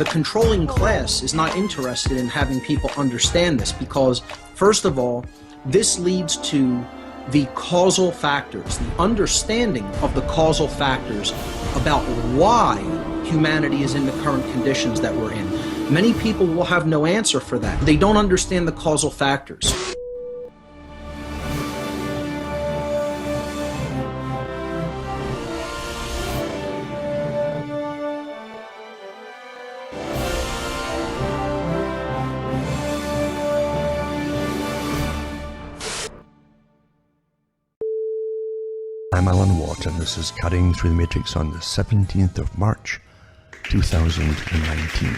the controlling class is not interested in having people understand this because, first of all, this leads to the causal factors, the understanding of the causal factors about why humanity is in the current conditions that we're in. Many people will have no answer for that. They don't understand the causal factors. I'm Alan Watt, and this is Cutting Through the Matrix on the 17th of March, 2019.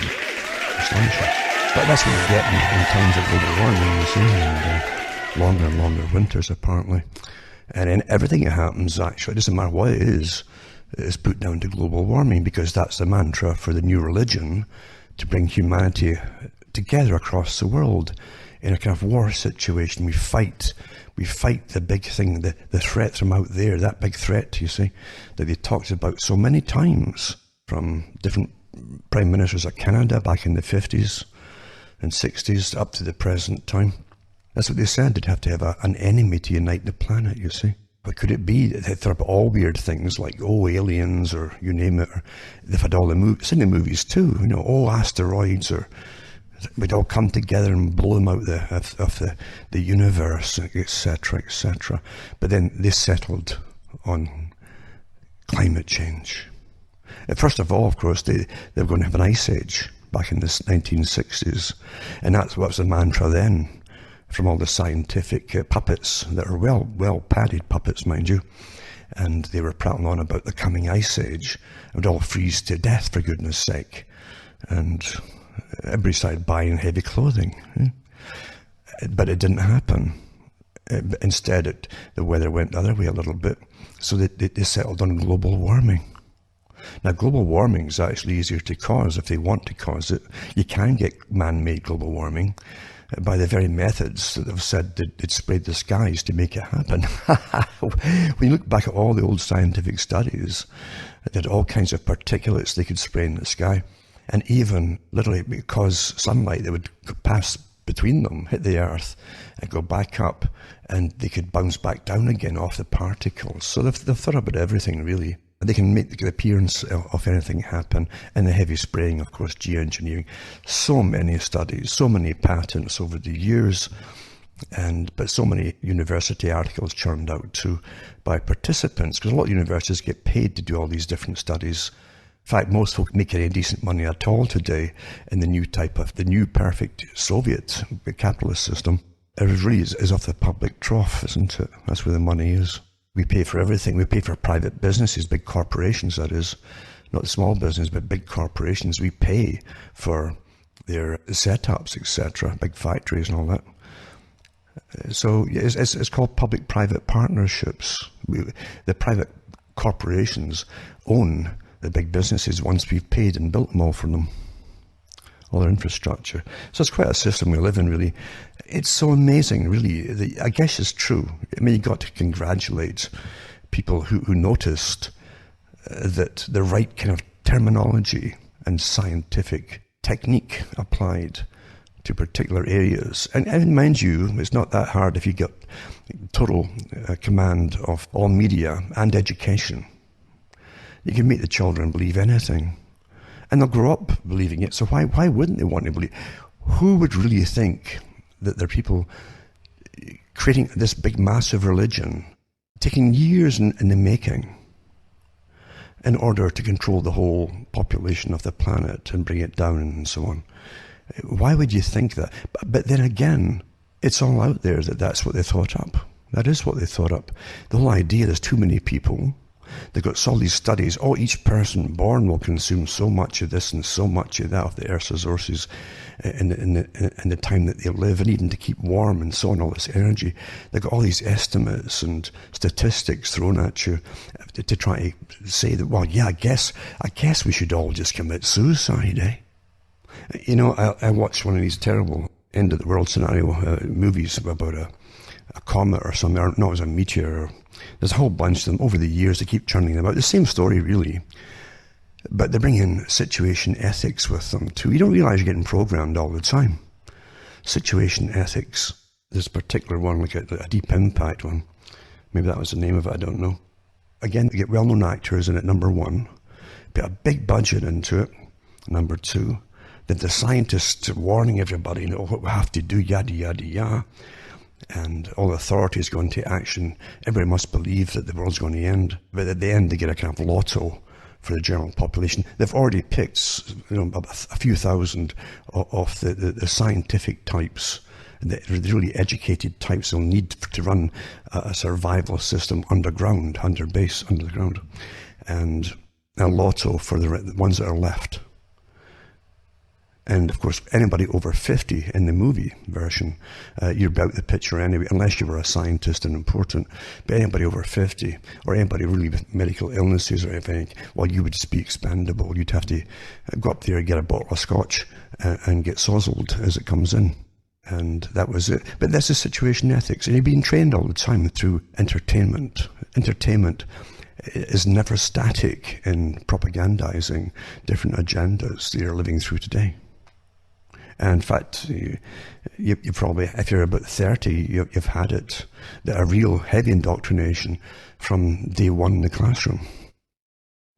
Astonishing. But that's what you get in times of global warming, you see, and longer and longer winters, apparently. And in everything that happens, actually, it doesn't matter what it is put down to global warming, because that's the mantra for the new religion, to bring humanity together across the world. In a kind of war situation, we fight the big thing, the threat from out there, that big threat, you see, that they talked about so many times from different prime ministers of Canada back in the 50s and 60s up to the present time. That's what they said, they'd have to have an enemy to unite the planet, you see. What could it be? They thought about all weird things like, aliens, or you name it, or they've had all the movies, in the movies too, asteroids, or we'd all come together and blow them out of the universe, etc., etc. But then they settled on climate change. And first of all, of course, they were going to have an ice age back in the 1960s. And that's what was the mantra then, from all the scientific puppets that are well padded puppets, mind you. And they were prattling on about the coming ice age. It would all freeze to death, for goodness sake. And everybody started buying heavy clothing. But it didn't happen. Instead, the weather went the other way a little bit. So they settled on global warming. Now, global warming is actually easier to cause if they want to cause it. You can get man-made global warming by the very methods that have said that they'd sprayed the skies to make it happen. When you look back at all the old scientific studies, they had all kinds of particulates they could spray in the sky. And even literally because sunlight that would pass between them, hit the earth and go back up, and they could bounce back down again off the particles. So they've thought about everything, really. They can make the appearance of anything happen. And the heavy spraying, of course, geoengineering. So many studies, so many patents over the years, but so many university articles churned out too by participants, because a lot of universities get paid to do all these different studies. In fact, most folk make any decent money at all today in the new perfect Soviet capitalist system. It really is off the public trough, isn't it? That's where the money is. We pay for everything. We pay for private businesses, big corporations, that is. Not small business, but big corporations. We pay for their setups, etc., big factories and all that. So it's called public-private partnerships. The private corporations own the big businesses once we've paid and built them all for them, all their infrastructure. So it's quite a system we live in, really. It's so amazing, really. I guess it's true. I mean, you got to congratulate people who noticed that the right kind of terminology and scientific technique applied to particular areas. And mind you, it's not that hard if you get total command of all media and education. You can make the children believe anything, and they'll grow up believing it. So why wouldn't they want to believe? Who would really think that there are people creating this big, massive religion, taking years in the making, in order to control the whole population of the planet and bring it down and so on? Why would you think that? But then again, it's all out there that that's what they thought up. That is what they thought up. The whole idea, there's too many people. They've got all these studies. Each person born will consume so much of this and so much of that of the Earth's resources in the time that they live, and even to keep warm and so on, all this energy. They've got all these estimates and statistics thrown at you to try to say that, well, yeah, I guess we should all just commit suicide, eh? I watched one of these terrible end of the world scenario movies about a comet or something, or no, it was a meteor. There's a whole bunch of them over the years. They keep churning them out. The same story, really. But they bring in situation ethics with them too. You don't realize you're getting programmed all the time. Situation ethics. There's a particular one, like a Deep Impact one. Maybe that was the name of it, I don't know. Again, they get well-known actors in it, number one. Put a big budget into it, number two. Then the scientists warning everybody, you know, what we have to do, yada, yada, yada. And all the authorities go into action. Everybody must believe that the world's going to end. But at the end, they get a kind of lotto for the general population. They've already picked, you know, a few thousand of the scientific types, the really educated types they'll need to run a survival system underground, under the ground. And a lotto for the ones that are left. And of course, anybody over 50 in the movie version, you're about the picture anyway, unless you were a scientist and important. But anybody over 50, or anybody really with medical illnesses or anything, well, you would just be expendable. You'd have to go up there and get a bottle of scotch and get sozzled as it comes in. And that was it. But that's the situation ethics. And you're being trained all the time through entertainment. Entertainment is never static in propagandizing different agendas that you're living through today. And in fact, you probably, if you're about 30, you've had it, a real heavy indoctrination from day one in the classroom.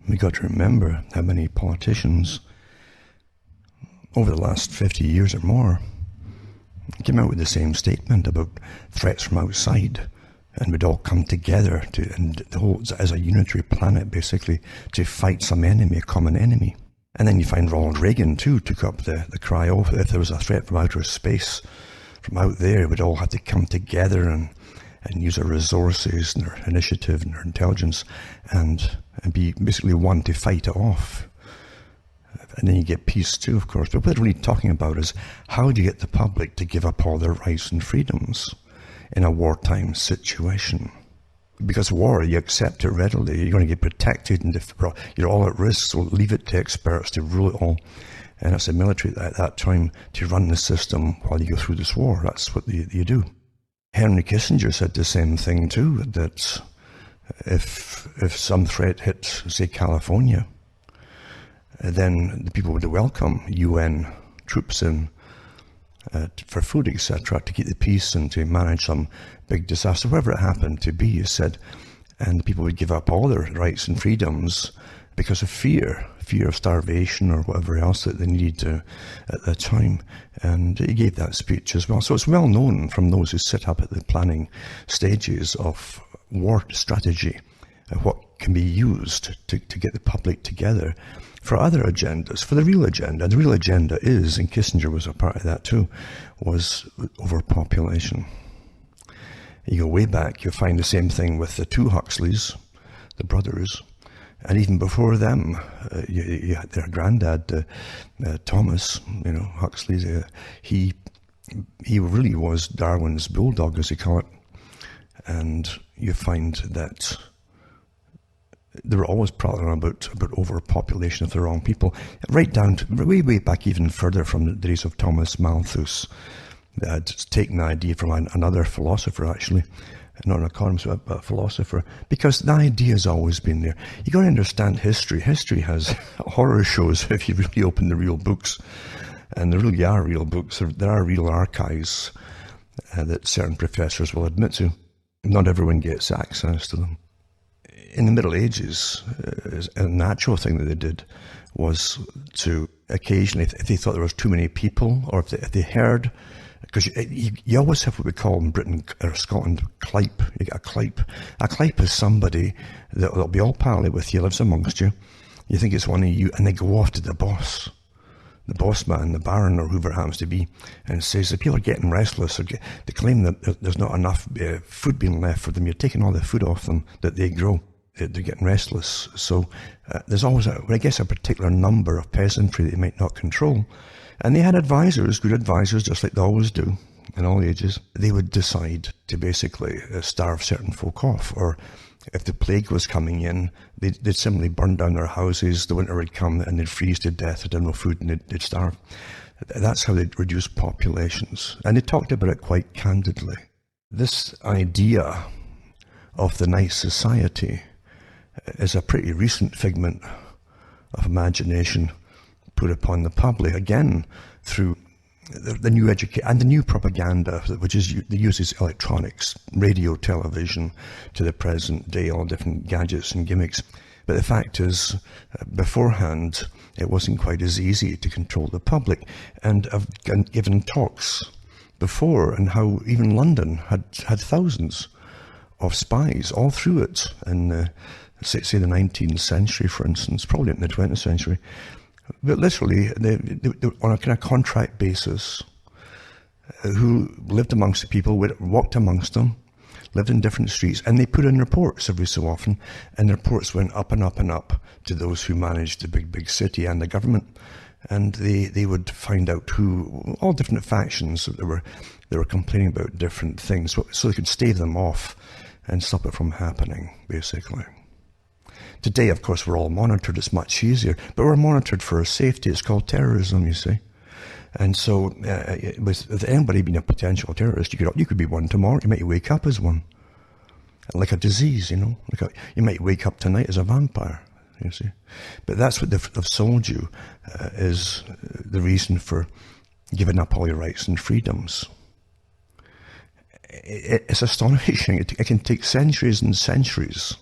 We got to remember how many politicians over the last 50 years or more came out with the same statement about threats from outside, and we'd all come together and the whole, as a unitary planet, basically, to fight some enemy, a common enemy. And then you find Ronald Reagan, too, took up the cry, oh, if there was a threat from outer space, from out there, we'd all have to come together and use our resources and our initiative and our intelligence and be basically one to fight it off. And then you get peace, too, of course. But what we're really talking about is how do you get the public to give up all their rights and freedoms in a wartime situation? Because war, you accept it readily. You're going to get protected, and if you're all at risk, so leave it to experts to rule it all. And it's the military at that time to run the system while you go through this war. That's what you do. Henry Kissinger said the same thing too, that if some threat hit, say, California, then the people would welcome UN troops in for food, etc., to keep the peace and to manage some big disaster, wherever it happened to be, he said, and people would give up all their rights and freedoms because of fear of starvation or whatever else that they needed to at the time. And he gave that speech as well. So it's well known from those who sit up at the planning stages of war strategy, what can be used to get the public together for other agendas, for the real agenda. The real agenda is, and Kissinger was a part of that too, was overpopulation. You go way back, you'll find the same thing with the two Huxleys, the brothers, and even before them, you had their granddad, Thomas, Huxley. He really was Darwin's bulldog, as they call it. And you find that they were always prattling about overpopulation of the wrong people, right down to way back even further from the days of Thomas Malthus. They had taken the idea from another philosopher, actually, not an economist, but a philosopher, because the idea has always been there. You got to understand history. History has horror shows if you really open the real books, and there really are real books. There are real archives that certain professors will admit to. Not everyone gets access to them. In the Middle Ages, a natural thing that they did was to occasionally, if they thought there was too many people, or if they heard, because you always have what we call in Britain or Scotland, clype. You get a clype. A clype is somebody that'll be all pally with you, lives amongst you. You think it's one of you, and they go off to the boss man, the baron, or whoever it happens to be, and says that people are getting restless, or they claim that there's not enough food being left for them. You're taking all the food off them that they grow. They're getting restless. So there's always, a particular number of peasantry that they might not control. And they had advisors, good advisors, just like they always do in all ages. They would decide to basically starve certain folk off. Or if the plague was coming in, they'd simply burn down their houses. The winter would come and they'd freeze to death. They'd have no food and they'd starve. That's how they'd reduce populations. And they talked about it quite candidly. This idea of the nice society is a pretty recent figment of imagination put upon the public, again, through the new education and the new propaganda, which is that uses electronics, radio, television, to the present day, all different gadgets and gimmicks. But the fact is, beforehand, it wasn't quite as easy to control the public. And I've given talks before, and how even London had thousands of spies all through it, in say the 19th century, for instance, probably in the 20th century. But literally, they on a kind of contract basis, who lived amongst the people, walked amongst them, lived in different streets, and they put in reports every so often, and the reports went up and up and up to those who managed the big city and the government. And they would find out all different factions that they were complaining about different things, so they could stave them off and stop it from happening, basically. Today, of course, we're all monitored. It's much easier, but we're monitored for our safety. It's called terrorism, you see. And so, with anybody being a potential terrorist, you could be one tomorrow. You might wake up as one, like a disease, you know. You might wake up tonight as a vampire, you see. But that's what they've sold you, is the reason for giving up all your rights and freedoms. It's astonishing. It can take centuries and centuries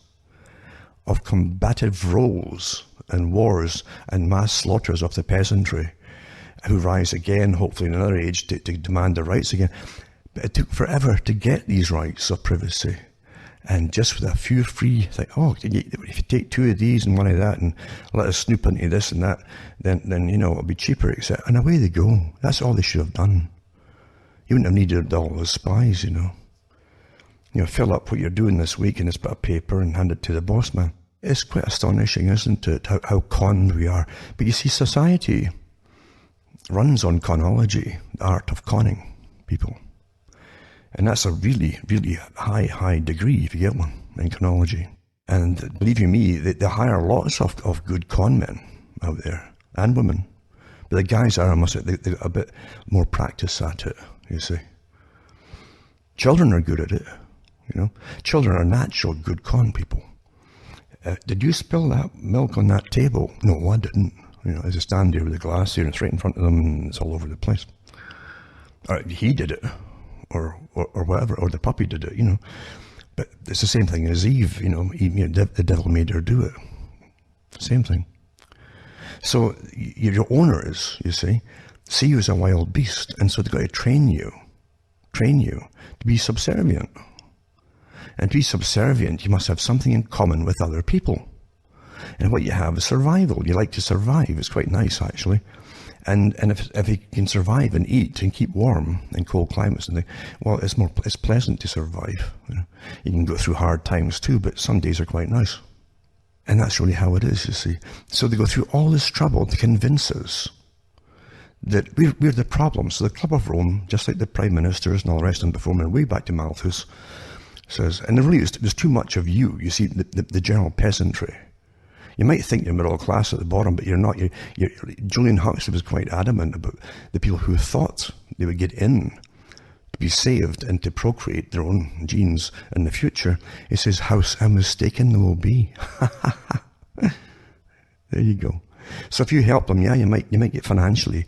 of combative roles and wars and mass slaughters of the peasantry, who rise again, hopefully in another age, to demand their rights again. But it took forever to get these rights of privacy. And just with a few free, if you take 2 of these and 1 of that, and let us snoop into this and that, then it'll be cheaper, etc. And away they go. That's all they should have done. You wouldn't have needed all those spies, fill up what you're doing this week in this bit of paper and hand it to the boss man. It's quite astonishing, isn't it, how conned we are. But you see, society runs on connology, the art of conning people. And that's a really, really high degree, if you get one, in connology. And believe you me, they hire lots of good con men out there, and women. But the guys are, I must say, they're a bit more practice at it, you see. Children are good at it, Children are natural good con people. Did you spill that milk on that table? No, I didn't. As I stand there with the glass here, and it's right in front of them, and it's all over the place. Or he did it, or whatever, or the puppy did it, But it's the same thing as Eve, the devil made her do it. Same thing. So your owners, you see you as a wild beast, and so they've got to train you to be subservient. And to be subservient, you must have something in common with other people. And what you have is survival. You like to survive. It's quite nice, actually. And if you can survive and eat and keep warm in cold climates, it's pleasant to survive. You can go through hard times too, but some days are quite nice. And that's really how it is, you see. So they go through all this trouble to convince us that we're the problem. So the Club of Rome, just like the prime ministers and all the rest of them before me, way back to Malthus, says, and there's too much of you see, the general peasantry. You might think you're middle class at the bottom, but you're not. Julian Huxley was quite adamant about the people who thought they would get in to be saved and to procreate their own genes in the future. He says, how mistaken they will be. There you go. So if you help them, you might get financially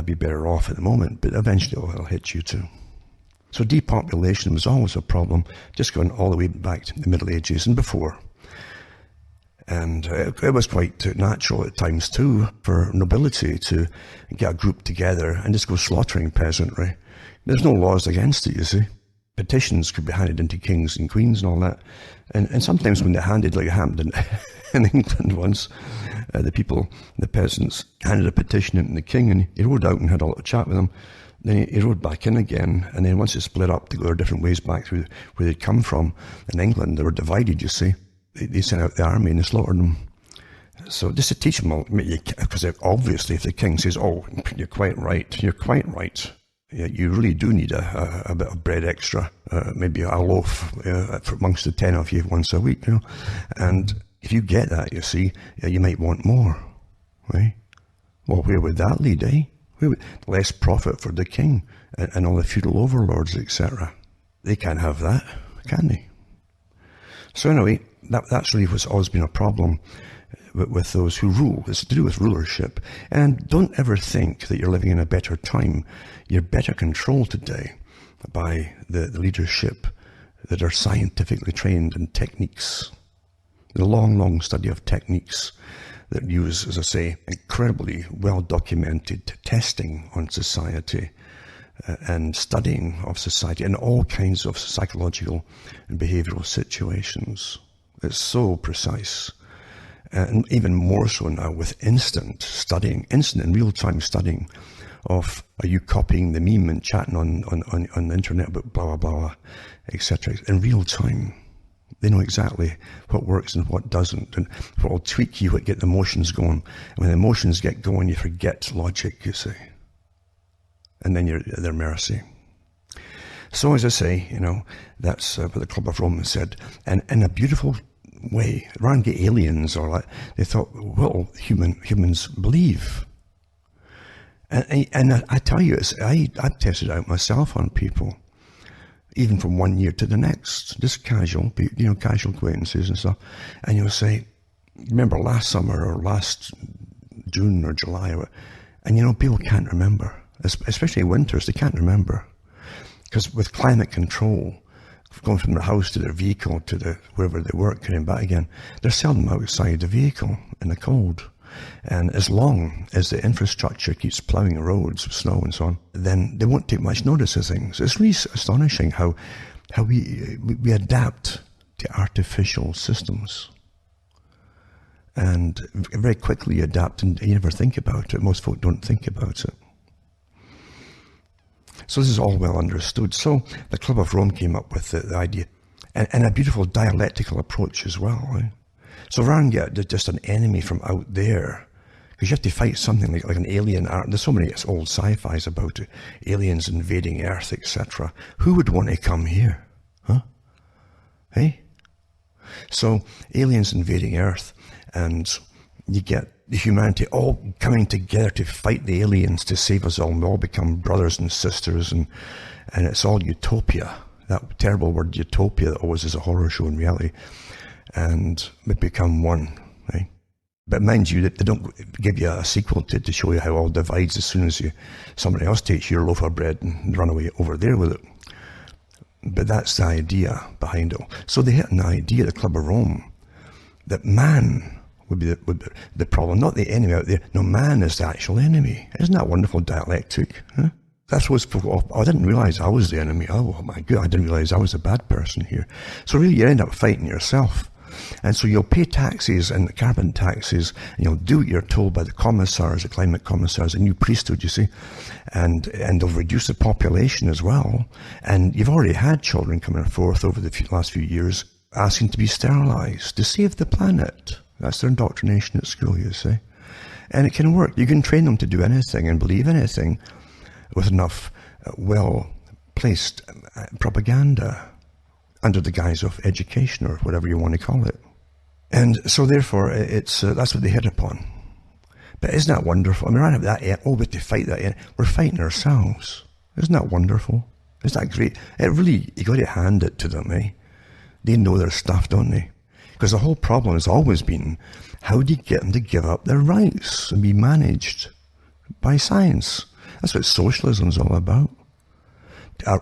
be better off at the moment, but eventually it'll hit you too. So depopulation was always a problem, just going all the way back to the Middle Ages and before. And it was quite natural at times too for nobility to get a group together and just go slaughtering peasantry. There's no laws against it, you see. Petitions could be handed into kings and queens and all that. And sometimes when they're handed, like it happened in England once, the peasants handed a petition into the king, and he rode out and had a little chat with them. Then he rode back in again, and then once they split up to go their different ways back through where they'd come from in England, they were divided, you see. They sent out the army and they slaughtered them. So just to teach them, because obviously if the king says, oh, you're quite right, you really do need a bit of bread extra, maybe a loaf for amongst the 10 of you once a week, And if you get that, you see, you might want more, right? Well, where would that lead, eh? Less profit for the king and all the feudal overlords, etc. They can't have that, can they? So anyway, that's really what's always been a problem with those who rule. It's to do with rulership. And don't ever think that you're living in a better time. You're better controlled today by the leadership that are scientifically trained in techniques. The long study of techniques that use, as I say, incredibly well-documented testing on society and studying of society in all kinds of psychological and behavioral situations. It's so precise. And even more so now with instant and real-time studying of, are you copying the meme and chatting on the internet about blah, blah, blah, etc. in real time. They know exactly what works and what doesn't, and what will tweak you, what get the emotions going. And when the emotions get going, you forget logic, you see. And then you're at their mercy. So as I say, that's what the Club of Rome said. And in a beautiful way, rather than get aliens or like, they thought, well, humans believe. And I tell you, I've tested it out myself on people, even from one year to the next, just casual acquaintances and stuff. And you'll say, remember last summer or last June or July, and people can't remember, especially winters, they can't remember. Because with climate control, going from their house to their vehicle to wherever they work, coming back again, they're seldom outside the vehicle in the cold. And as long as the infrastructure keeps ploughing the roads with snow and so on, then they won't take much notice of things. It's really astonishing how we adapt to artificial systems. And very quickly adapt, and you never think about it. Most folk don't think about it. So this is all well understood. So the Club of Rome came up with the idea, and a beautiful dialectical approach as well. Right? So rather than get just an enemy from out there, because you have to fight something like an alien. There's so many old sci-fis about it, aliens invading Earth, etc. Who would want to come here? Huh? Hey? So aliens invading Earth, and you get the humanity all coming together to fight the aliens to save us all. We all become brothers and sisters, and it's all utopia. That terrible word utopia that always is a horror show in reality. And we become one, right? But mind you, they don't give you a sequel to show you how it all divides as soon as somebody else takes your loaf of bread and run away over there with it. But that's the idea behind it. So they had an idea, the Club of Rome, that man would be the problem, not the enemy out there. No, man is the actual enemy. Isn't that wonderful dialectic? Huh? That's what's, I didn't realize I was the enemy. Oh my God, I didn't realize I was a bad person here. So really you end up fighting yourself. And so you'll pay taxes and carbon taxes, and you'll do what you're told by the commissars, the climate commissars, a new priesthood, you see, and they'll reduce the population as well. And you've already had children coming forth over the last few years asking to be sterilized to save the planet. That's their indoctrination at school, you see. And it can work. You can train them to do anything and believe anything with enough well-placed propaganda under the guise of education or whatever you want to call it. And so therefore, it's that's what they hit upon. But isn't that wonderful? I mean, right up that, we have to fight that. We're fighting ourselves. Isn't that wonderful? Isn't that great? It really, you got to hand it to them, eh? They know their stuff, don't they? Because the whole problem has always been, how do you get them to give up their rights and be managed by science? That's what socialism is all about.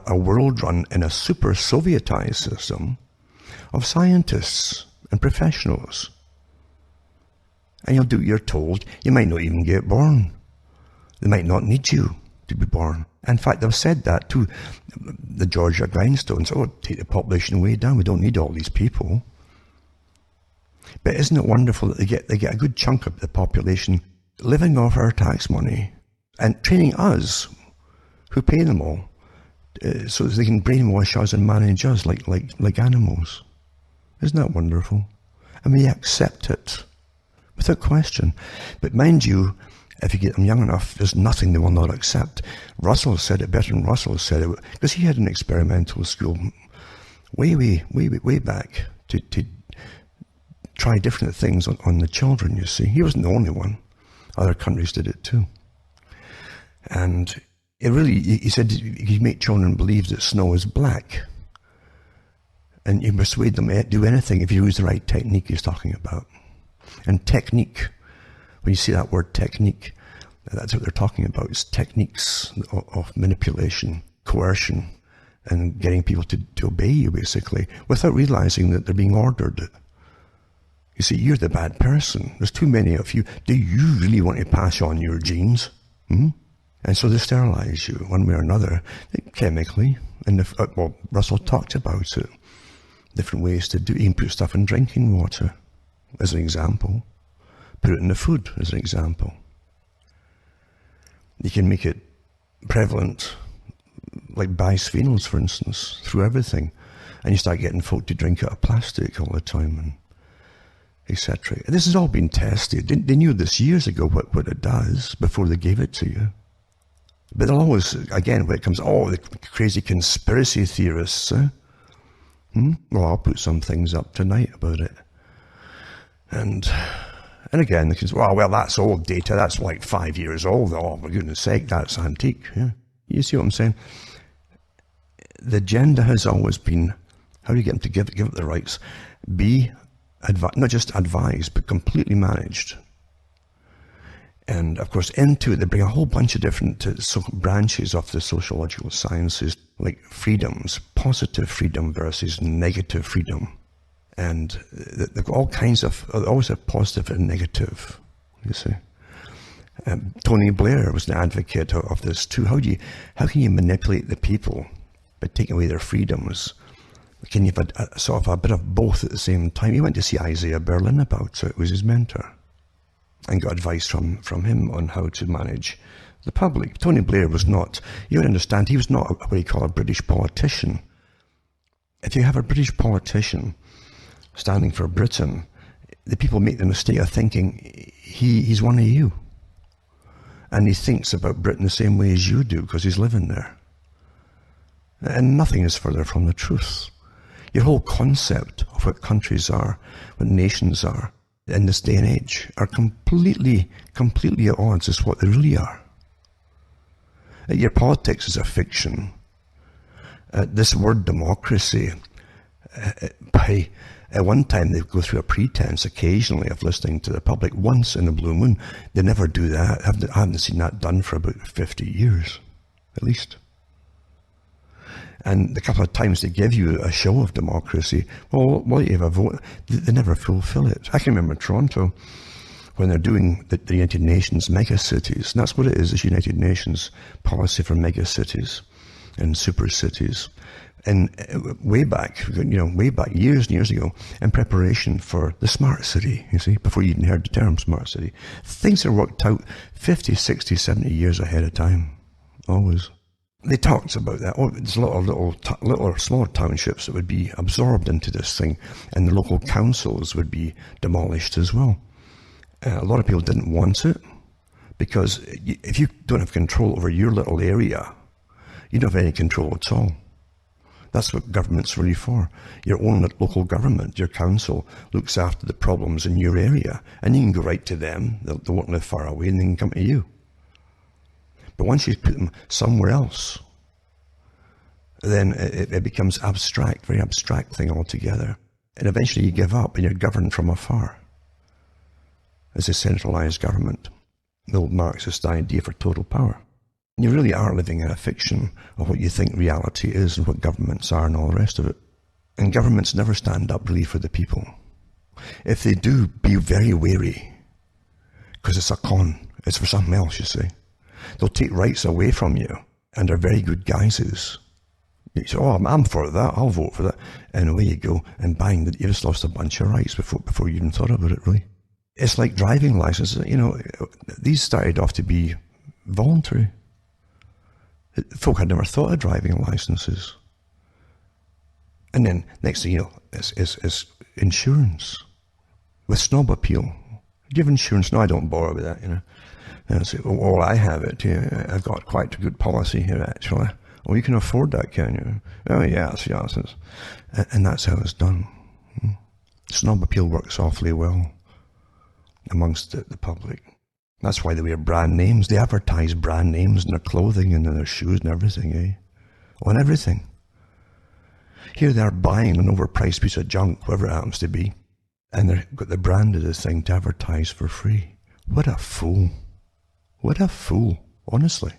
A world run in a super Sovietized system of scientists and professionals. And you'll do what you're told. You might not even get born. They might not need you to be born. In fact, they've said that to the Georgia grindstones. Oh, take the population way down. We don't need all these people. But isn't it wonderful that they get a good chunk of the population living off our tax money and training us, who pay them all, so that they can brainwash us and manage us like animals. Isn't that wonderful? And we accept it without question. But mind you, if you get them young enough, there's nothing they will not accept. Russell said it better than Russell said it, because he had an experimental school way back to try different things on the children, you see. He wasn't the only one. Other countries did it too. And it really, he said, you make children believe that snow is black. And you persuade them to do anything if you use the right technique he's talking about. And technique, when you see that word technique, that's what they're talking about. It's techniques of manipulation, coercion, and getting people to obey you, basically, without realizing that they're being ordered. You see, you're the bad person. There's too many of you. Do you really want to pass on your genes? And so they sterilize you one way or another, chemically. And well, Russell talked about it. Different ways to do it. You can put stuff in drinking water, as an example. Put it in the food, as an example. You can make it prevalent, like bisphenols, for instance, through everything. And you start getting folk to drink out of plastic all the time, and etc. This has all been tested. They knew this years ago what it does before they gave it to you. But they'll always, again, when it comes, the crazy conspiracy theorists, well, I'll put some things up tonight about it. And again, they can say, well, that's old data. That's like 5 years old. Oh, for goodness sake, that's antique. Yeah. You see what I'm saying? The agenda has always been, how do you get them to give up the rights? Be, not just advised, but completely managed. And of course, into it, they bring a whole bunch of different branches of the sociological sciences, like freedoms, positive freedom versus negative freedom. And they've got all kinds of, they always have positive and negative, you see. Tony Blair was an advocate of this too. How can you manipulate the people by taking away their freedoms? Can you have a sort of a bit of both at the same time? He went to see Isaiah Berlin about it, was his mentor, and got advice from him on how to manage the public. Tony Blair was not, you understand, he was not what you call a British politician. If you have a British politician standing for Britain, the people make the mistake of thinking he's one of you. And he thinks about Britain the same way as you do because he's living there. And nothing is further from the truth. Your whole concept of what countries are, what nations are, in this day and age, are completely at odds with what they really are. Your politics is a fiction. This word democracy, at one time they go through a pretense occasionally of listening to the public once in a blue moon. They never do that. I haven't seen that done for about 50 years, at least. And the couple of times they give you a show of democracy, well, you have a vote, they never fulfill it. I can remember Toronto, when they're doing the United Nations megacities, and that's what it is, this United Nations policy for megacities and super cities. And way back, years and years ago, in preparation for the smart city, you see, before you even heard the term smart city, things are worked out 50, 60, 70 years ahead of time, always. They talked about that. There's a lot of little smaller townships that would be absorbed into this thing, and the local councils would be demolished as well. A lot of people didn't want it, because if you don't have control over your little area, you don't have any control at all. That's what government's really for. Your own local government, your council, looks after the problems in your area, and you can go right to them. They won't live far away, and they can come to you. But once you put them somewhere else, then it becomes abstract, very abstract thing altogether. And eventually you give up and you're governed from afar as a centralized government. The old Marxist idea for total power. You really are living in a fiction of what you think reality is and what governments are and all the rest of it. And governments never stand up really for the people. If they do, be very wary, because it's a con. It's for something else, you see. They'll take rights away from you, and they're very good guises. You say, I'm for that, I'll vote for that. And away you go, and bang, you just lost a bunch of rights before you even thought about it, really. It's like driving licenses. These started off to be voluntary. Folk had never thought of driving licenses. And then, next thing you know, is insurance. With snob appeal. Do you have insurance? No, I don't bother with that, And I say, well, I have it. Yeah, I've got quite a good policy here, actually. Oh, you can afford that, can you? Oh, yes. And that's how it's done. Snob appeal works awfully well amongst the public. That's why they wear brand names. They advertise brand names in their clothing and in their shoes and everything, On everything. Here they are buying an overpriced piece of junk, whatever it happens to be. And they've got the brand of the thing to advertise for free. What a fool. What a fool, honestly.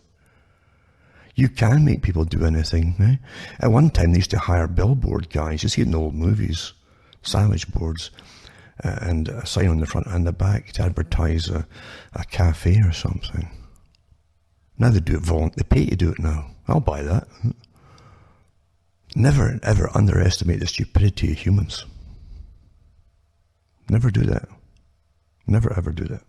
You can make people do anything. Eh? At one time, they used to hire billboard guys. You see it in old movies, signage boards, and a sign on the front and the back to advertise a cafe or something. Now they do it they pay to do it now. I'll buy that. Never, ever underestimate the stupidity of humans. Never do that. Never, ever do that.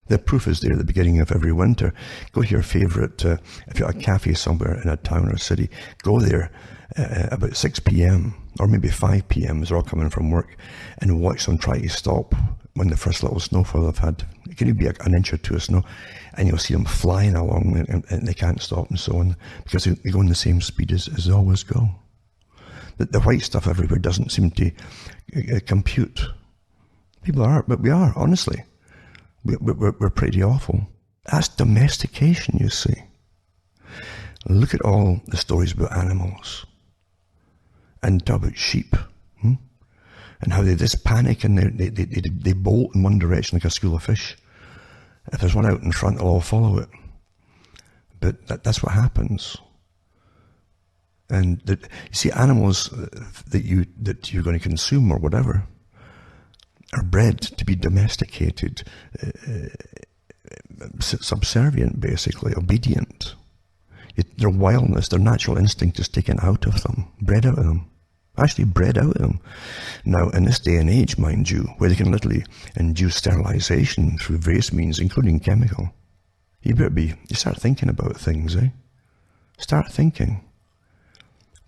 The proof is there at the beginning of every winter. Go to your favourite, if you're at a cafe somewhere in a town or a city, go there about 6 p.m. or maybe 5 p.m. as they're all coming from work, and watch them try to stop when the first little snowfall they've had. It can be an inch or two of snow, and you'll see them flying along and they can't stop and so on, because they go in the same speed as they always go. The white stuff everywhere doesn't seem to compute. People are, but we are, honestly. We're pretty awful. That's domestication, you see. Look at all the stories about animals and talk about sheep, and how they just panic and they bolt in one direction like a school of fish. If there's one out in front, they'll all follow it. But that's what happens. And you see, animals that you're going to consume or whatever are bred to be domesticated, subservient, basically, obedient. Their wildness, their natural instinct is taken out of them, bred out of them. Actually bred out of them. Now, in this day and age, mind you, where they can literally induce sterilization through various means, including chemical, you start thinking about things, eh? Start thinking.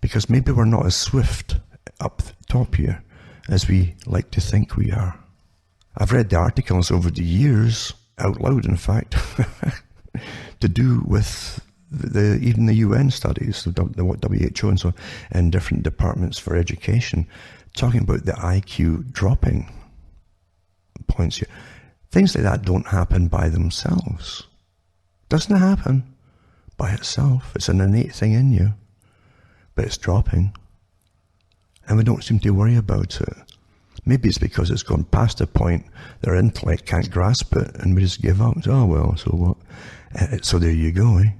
Because maybe we're not as swift up top here as we like to think we are. I've read the articles over the years, out loud in fact, to do with even the UN studies, the WHO and so on, and different departments for education, talking about the IQ dropping points here. Things like that don't happen by themselves. Doesn't happen by itself. It's an innate thing in you, but it's dropping. And we don't seem to worry about it. Maybe it's because it's gone past the point their intellect can't grasp it, and we just give up. Oh well, so what? So there you go, eh?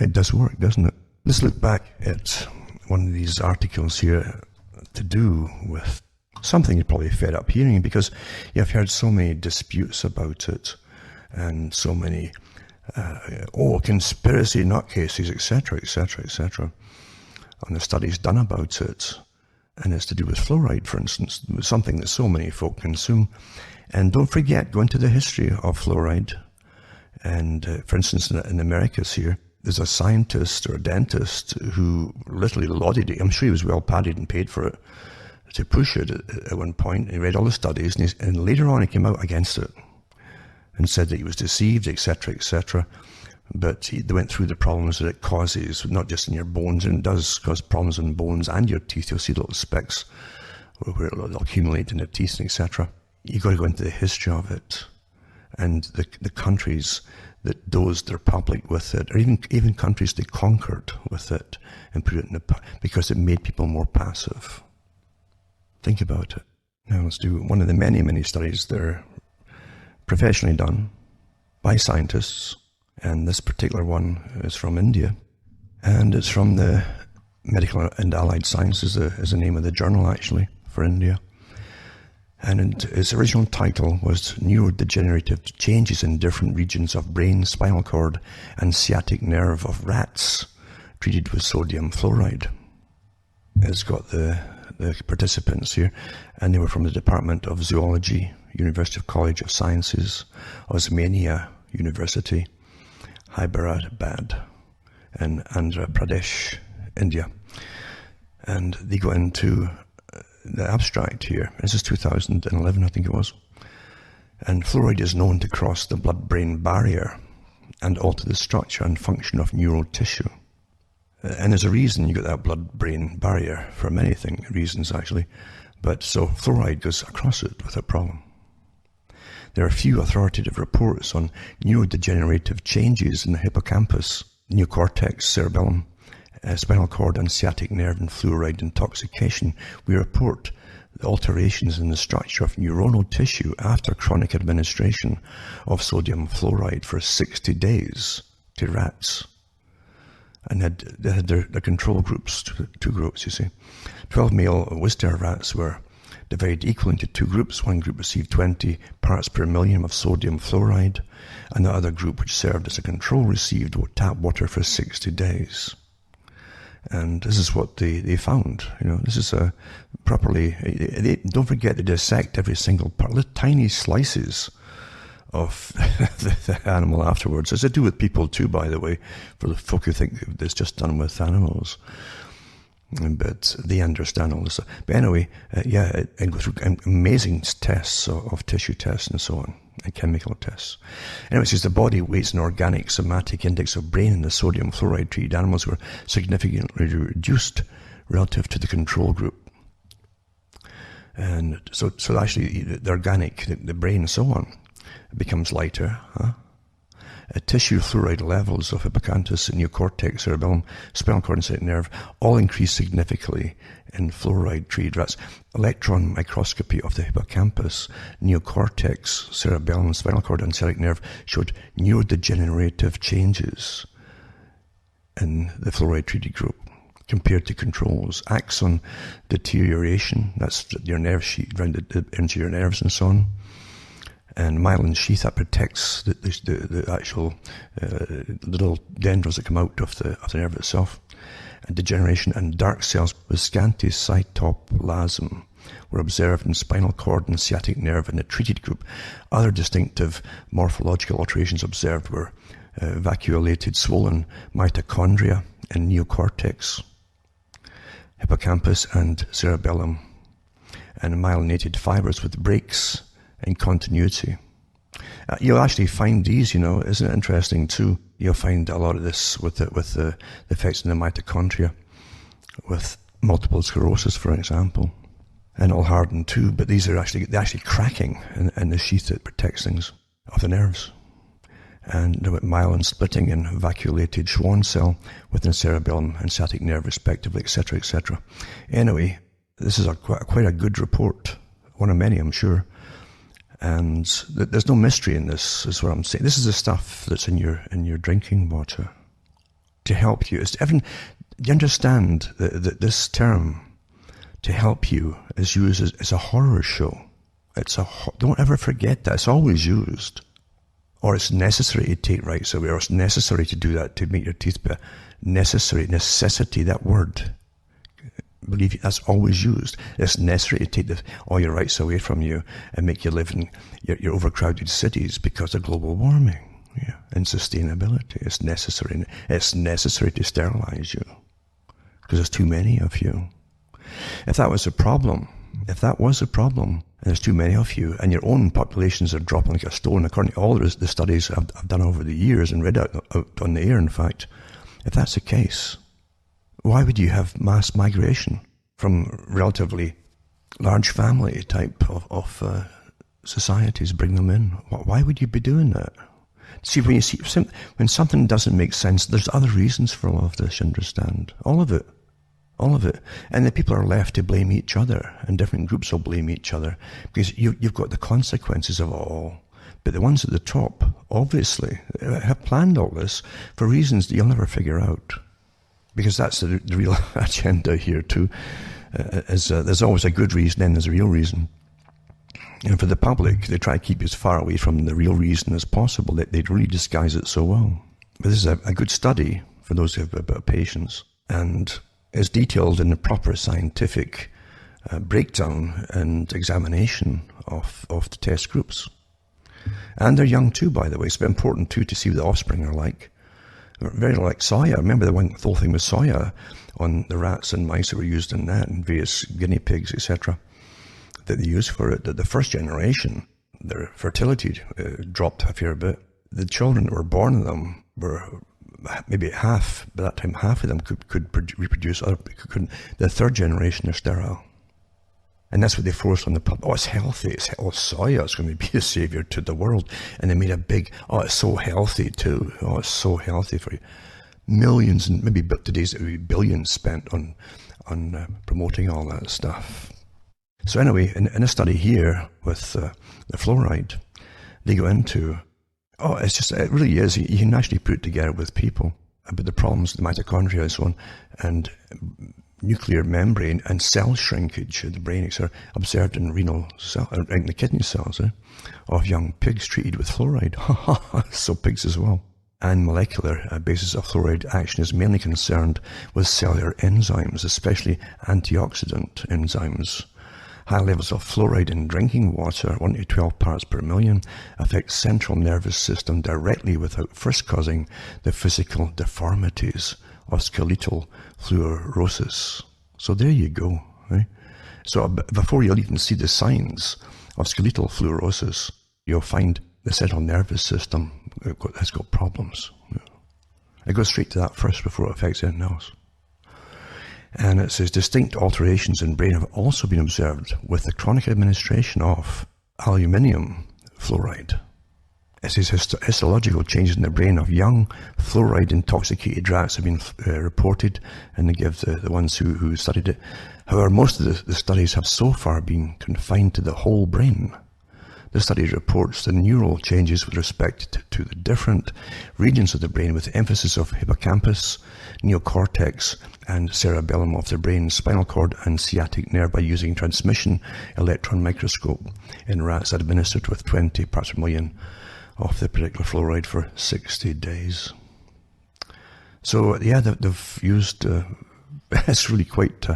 It does work, doesn't it? Let's look back at one of these articles here to do with something you're probably fed up hearing, because you've heard so many disputes about it, and so many, conspiracy nutcases, etc., etc., etc., on the studies done about it. And it's to do with fluoride, for instance, something that so many folk consume. And don't forget, go into the history of fluoride. And for instance, in the Americas here, there's a scientist or a dentist who literally lauded it. I'm sure he was well paid and paid for it, to push it at one point. He read all the studies, and later on he came out against it and said that he was deceived, etc., etc. But they went through the problems that it causes, not just in your bones, and it does cause problems in bones and your teeth. You'll see little specks where it'll accumulate in the teeth, etc. You've got to go into the history of it, and the countries that dosed their public with it, or even countries they conquered with it, and put it in because it made people more passive. Think about it. Now let's do one of the many, many studies that are professionally done by scientists. And this particular one is from India, and it's from the Medical and Allied Sciences, is the name of the journal actually for India. And its original title was Neurodegenerative Changes in Different Regions of Brain, Spinal Cord and Sciatic Nerve of Rats Treated with Sodium Fluoride. It's got the participants here, and they were from the Department of Zoology, University College of Sciences, Osmania University, Hyderabad, and Andhra Pradesh, India. And they go into the abstract here. This is 2011, I think it was. And fluoride is known to cross the blood-brain barrier and alter the structure and function of neural tissue. And there's a reason you got that blood-brain barrier, for many reasons actually. But so fluoride goes across it without problem. There are few authoritative reports on neurodegenerative changes in the hippocampus, neocortex, cerebellum, spinal cord and sciatic nerve and fluoride intoxication. We report the alterations in the structure of neuronal tissue after chronic administration of sodium fluoride for 60 days to rats. And they had their control groups, two groups, you see. 12 male Wistar rats were divided equally into two groups. One group received 20 parts per million of sodium fluoride, and the other group, which served as a control, received tap water for 60 days. And this is what they found. This is a properly. Don't forget to dissect every single part, little tiny slices of the animal afterwards, as they do with people too, by the way, for the folk who think it's just done with animals. But they understand all this stuff. But anyway, it goes through amazing tests of tissue tests and so on, and chemical tests. Anyway, it says the body weights and organic somatic index of brain in the sodium fluoride treated animals were significantly reduced relative to the control group. And so actually the organic, the brain and so on, becomes lighter. Tissue fluoride levels of hippocampus, neocortex, cerebellum, spinal cord and synaptic nerve all increase significantly in fluoride-treated rats. Electron microscopy of the hippocampus, neocortex, cerebellum, spinal cord and synaptic nerve showed neurodegenerative changes in the fluoride-treated group compared to controls. Axon deterioration, that's your nerve sheet around into your nerves and so on. And myelin sheath that protects the actual little dendrils that come out of the nerve itself. And degeneration and dark cells with scanty cytoplasm were observed in spinal cord and sciatic nerve in the treated group. Other distinctive morphological alterations observed were vacuolated swollen mitochondria in neocortex, hippocampus and cerebellum, and myelinated fibers with breaks in continuity. You'll actually find these, isn't it interesting too? You'll find a lot of this with the effects in the mitochondria, with multiple sclerosis, for example, and all hardened too. But they're actually cracking in the sheath that protects things of the nerves, and with myelin splitting in vacuolated Schwann cell within cerebellum and sciatic nerve, respectively, etc., etc. Anyway, this is quite a good report, one of many, I'm sure. And there's no mystery in this, is what I'm saying. This is the stuff that's in your drinking water to help you. Do you understand that this term, to help you, is used as a horror show? Don't ever forget that. It's always used. Or it's necessary to take rights away, or it's necessary to do that to make your teeth better. Necessity, that word. Believe you, that's always used. It's necessary to take all your rights away from you and make you live in your overcrowded cities because of global warming and sustainability. It's necessary. It's necessary to sterilize you because there's too many of you. If that was a problem, and there's too many of you, and your own populations are dropping like a stone, according to all the studies I've done over the years and read out on the air, in fact, if that's the case, why would you have mass migration from relatively large family type of societies, bring them in? Why would you be doing that? See, when something doesn't make sense, there's other reasons for all of this, you understand? All of it. And the people are left to blame each other, and different groups will blame each other, because you've got the consequences of it all. But the ones at the top, obviously, have planned all this for reasons that you'll never figure out. Because that's the real agenda here too. There's always a good reason and there's a real reason. And for the public, they try to keep you as far away from the real reason as possible. They really disguise it so well. But this is a good study for those who have a bit of patience, and is detailed in the proper scientific breakdown and examination of the test groups. And they're young too, by the way. It's important too to see what the offspring are like. Very like soya. Remember the whole thing with soya on the rats and mice that were used in that, and various guinea pigs, etc., that they used for it. That the first generation, their fertility dropped a fair bit. The children that were born in them were maybe half, by that time half of them could reproduce, other couldn't. The third generation are sterile. And that's what they forced on the public. Oh, it's healthy. Soya is going to be a savior to the world. And they made a big, it's so healthy too. Oh, it's so healthy for you. Millions, and maybe today's it would be billions spent on promoting all that stuff. So anyway, in a study here with the fluoride, they go into, it really is, you can actually put it together with people about the problems, the mitochondria and so on, and nuclear membrane and cell shrinkage of the brain are observed in in the kidney cells of young pigs treated with fluoride. So pigs as well. And molecular basis of fluoride action is mainly concerned with cellular enzymes, especially antioxidant enzymes. High levels of fluoride in drinking water, 1 to 12 parts per million, affect central nervous system directly without first causing the physical deformities of skeletal fluorosis. So there you go. Right? So before you'll even see the signs of skeletal fluorosis, you'll find the central nervous system has got problems. It goes straight to that first before it affects anything else. And it says distinct alterations in brain have also been observed with the chronic administration of aluminium fluoride. It says histological changes in the brain of young fluoride-intoxicated rats have been reported, and they give the ones who studied it. However, most of the studies have so far been confined to the whole brain. The study reports the neural changes with respect to the different regions of the brain, with emphasis of hippocampus, neocortex, and cerebellum of the brain, spinal cord, and sciatic nerve by using transmission electron microscope in rats administered with 20 parts per million of the particular fluoride for 60 days. So yeah, they've used it's really quite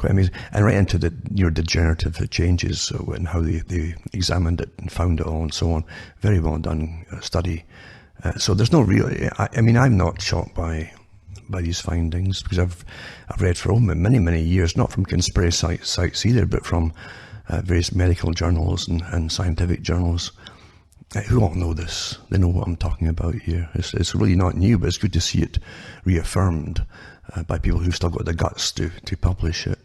amazing, and right into the neurodegenerative changes and how they examined it and found it all and so on. Very well done study. So there's no real. I mean, I'm not shocked by these findings, because I've read for many years, not from conspiracy sites either, but from various medical journals and scientific journals who all know this. They know what I'm talking about here. It's really not new, but it's good to see it reaffirmed by people who've still got the guts to publish it.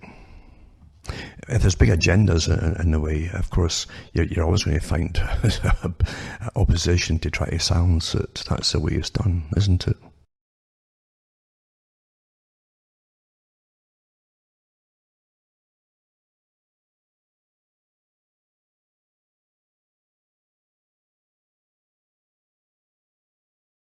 If there's big agendas in the way, of course, you're always going to find opposition to try to silence it. That's the way it's done, isn't it?